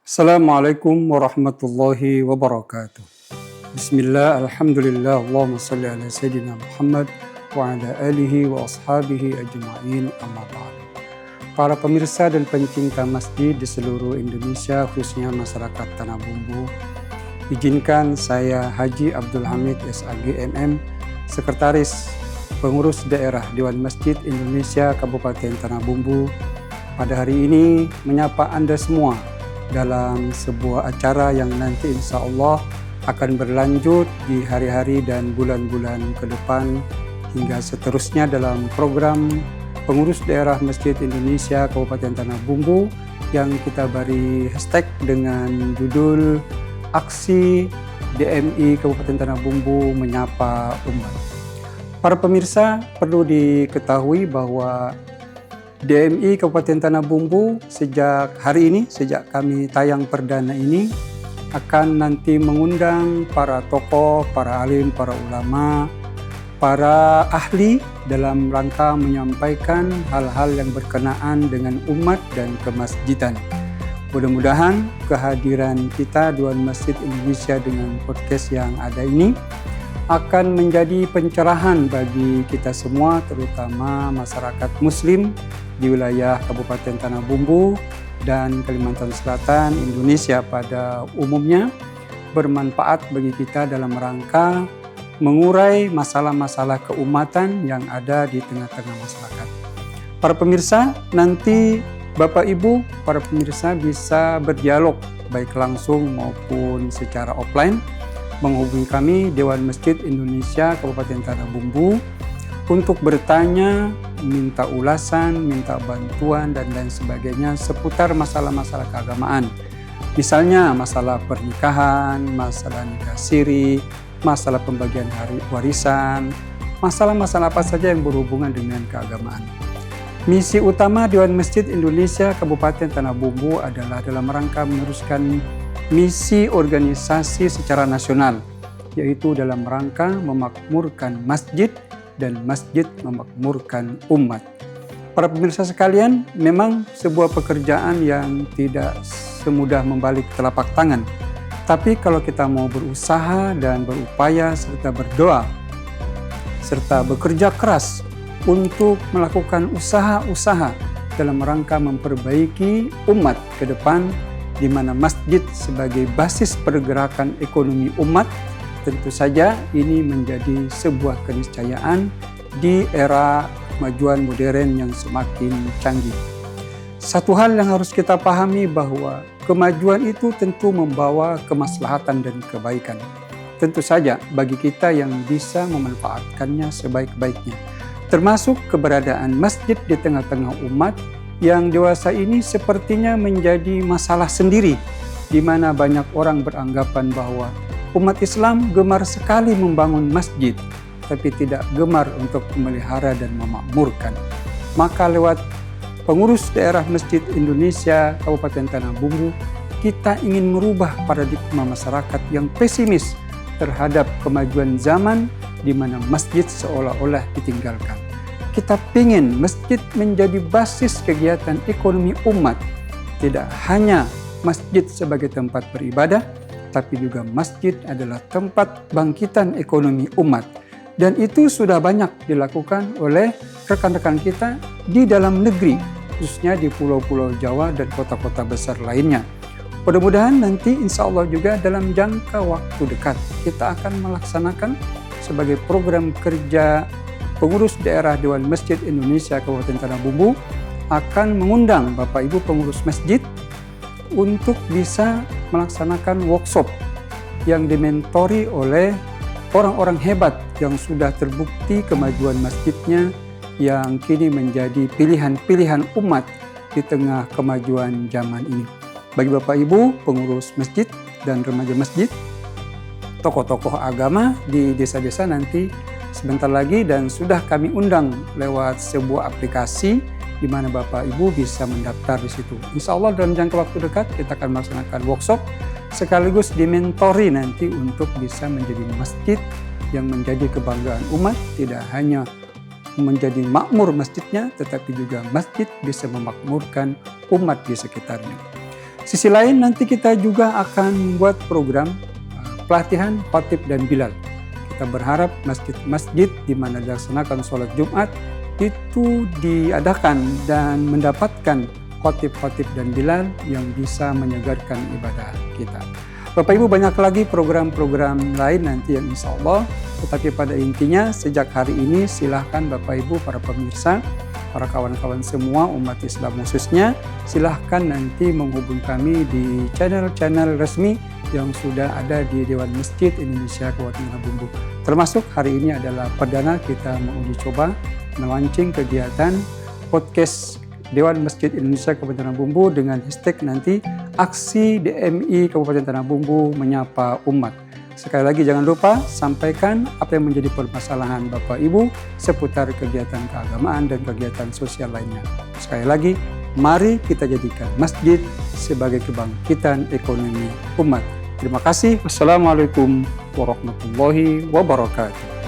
Assalamualaikum warahmatullahi wabarakatuh. Bismillah, alhamdulillah, Allahumma salli ala Sayyidina Muhammad wa ala alihi wa ashabihi ajma'in, amma ba'du. Para pemirsa dan pencinta masjid di seluruh Indonesia, khususnya masyarakat Tanah Bumbu, izinkan saya Haji Abdul Hamid SAG MM, Sekretaris Pengurus Daerah Dewan Masjid Indonesia Kabupaten Tanah Bumbu, pada hari ini menyapa Anda semua dalam sebuah acara yang nanti insya Allah akan berlanjut di hari-hari dan bulan-bulan ke depan hingga seterusnya dalam program Pengurus Daerah Masjid Indonesia Kabupaten Tanah Bumbu yang kita beri hashtag dengan judul Aksi DMI Kabupaten Tanah Bumbu Menyapa Umat. Para pemirsa, perlu diketahui bahwa DMI Kabupaten Tanah Bumbu sejak hari ini, sejak kami tayang perdana ini, akan nanti mengundang para tokoh, para alim, para ulama, para ahli dalam rangka menyampaikan hal-hal yang berkenaan dengan umat dan kemasjidan. Mudah-mudahan kehadiran kita Dewan Masjid Indonesia dengan podcast yang ada ini akan menjadi pencerahan bagi kita semua, terutama masyarakat Muslim di wilayah Kabupaten Tanah Bumbu dan Kalimantan Selatan, Indonesia pada umumnya, bermanfaat bagi kita dalam rangka mengurai masalah-masalah keumatan yang ada di tengah-tengah masyarakat. Para pemirsa, nanti Bapak Ibu, para pemirsa bisa berdialog baik langsung maupun secara offline, menghubungi kami Dewan Masjid Indonesia Kabupaten Tanah Bumbu untuk bertanya, minta ulasan, minta bantuan, dan lain sebagainya seputar masalah-masalah keagamaan. Misalnya masalah pernikahan, masalah nikah siri, masalah pembagian warisan, masalah-masalah apa saja yang berhubungan dengan keagamaan. Misi utama Dewan Masjid Indonesia Kabupaten Tanah Bumbu adalah dalam rangka meneruskan misi organisasi secara nasional, yaitu dalam rangka memakmurkan masjid dan masjid memakmurkan umat. Para pemirsa sekalian, memang sebuah pekerjaan yang tidak semudah membalik telapak tangan. Tapi kalau kita mau berusaha dan berupaya serta berdoa, serta bekerja keras untuk melakukan usaha-usaha dalam rangka memperbaiki umat ke depan, di mana masjid sebagai basis pergerakan ekonomi umat, tentu saja ini menjadi sebuah keniscayaan di era kemajuan modern yang semakin canggih. Satu hal yang harus kita pahami bahwa kemajuan itu tentu membawa kemaslahatan dan kebaikan. Tentu saja bagi kita yang bisa memanfaatkannya sebaik-baiknya. Termasuk keberadaan masjid di tengah-tengah umat yang dewasa ini sepertinya menjadi masalah sendiri, di mana banyak orang beranggapan bahwa umat Islam gemar sekali membangun masjid, tapi tidak gemar untuk memelihara dan memakmurkan. Maka lewat Pengurus Daerah Masjid Indonesia Kabupaten Tanah Bumbu, kita ingin merubah paradigma masyarakat yang pesimis terhadap kemajuan zaman, di mana masjid seolah-olah ditinggalkan. Kita ingin masjid menjadi basis kegiatan ekonomi umat, tidak hanya masjid sebagai tempat beribadah, tapi juga masjid adalah tempat bangkitan ekonomi umat. Dan itu sudah banyak dilakukan oleh rekan-rekan kita di dalam negeri, khususnya di pulau-pulau Jawa dan kota-kota besar lainnya. Mudah-mudahan nanti insya Allah juga dalam jangka waktu dekat kita akan melaksanakan sebagai program kerja Pengurus Daerah Dewan Masjid Indonesia Kabupaten Tanah Bumbu akan mengundang Bapak Ibu pengurus masjid untuk bisa melaksanakan workshop yang dimentori oleh orang-orang hebat yang sudah terbukti kemajuan masjidnya yang kini menjadi pilihan-pilihan umat di tengah kemajuan zaman ini. Bagi Bapak Ibu pengurus masjid dan remaja masjid, tokoh-tokoh agama di desa-desa nanti sebentar lagi, dan sudah kami undang lewat sebuah aplikasi di mana Bapak Ibu bisa mendaftar di situ. Insya Allah dalam jangka waktu dekat kita akan melaksanakan workshop sekaligus dimentori nanti untuk bisa menjadi masjid yang menjadi kebanggaan umat, tidak hanya menjadi makmur masjidnya, tetapi juga masjid bisa memakmurkan umat di sekitarnya. Sisi lain nanti kita juga akan buat program pelatihan khatib dan bilal. Kita berharap masjid-masjid di mana dilaksanakan sholat Jumat itu diadakan dan mendapatkan khatib-khatib dan bilal yang bisa menyegarkan ibadah kita. Bapak Ibu, banyak lagi program-program lain nanti yang insya Allah, tetapi pada intinya sejak hari ini silahkan Bapak Ibu para pemirsa, para kawan-kawan semua umat Islam khususnya, silahkan nanti menghubungi kami di channel-channel resmi yang sudah ada di Dewan Masjid Indonesia Kabupaten Tanah Bumbu. Termasuk hari ini adalah perdana kita menguji coba melaunching kegiatan podcast Dewan Masjid Indonesia Kabupaten Tanah Bumbu dengan hashtag nanti Aksi DMI Kabupaten Tanah Bumbu Menyapa Umat. Sekali lagi jangan lupa sampaikan apa yang menjadi permasalahan Bapak Ibu seputar kegiatan keagamaan dan kegiatan sosial lainnya. Sekali lagi, mari kita jadikan masjid sebagai kebangkitan ekonomi umat. Terima kasih. Wassalamualaikum warahmatullahi wabarakatuh.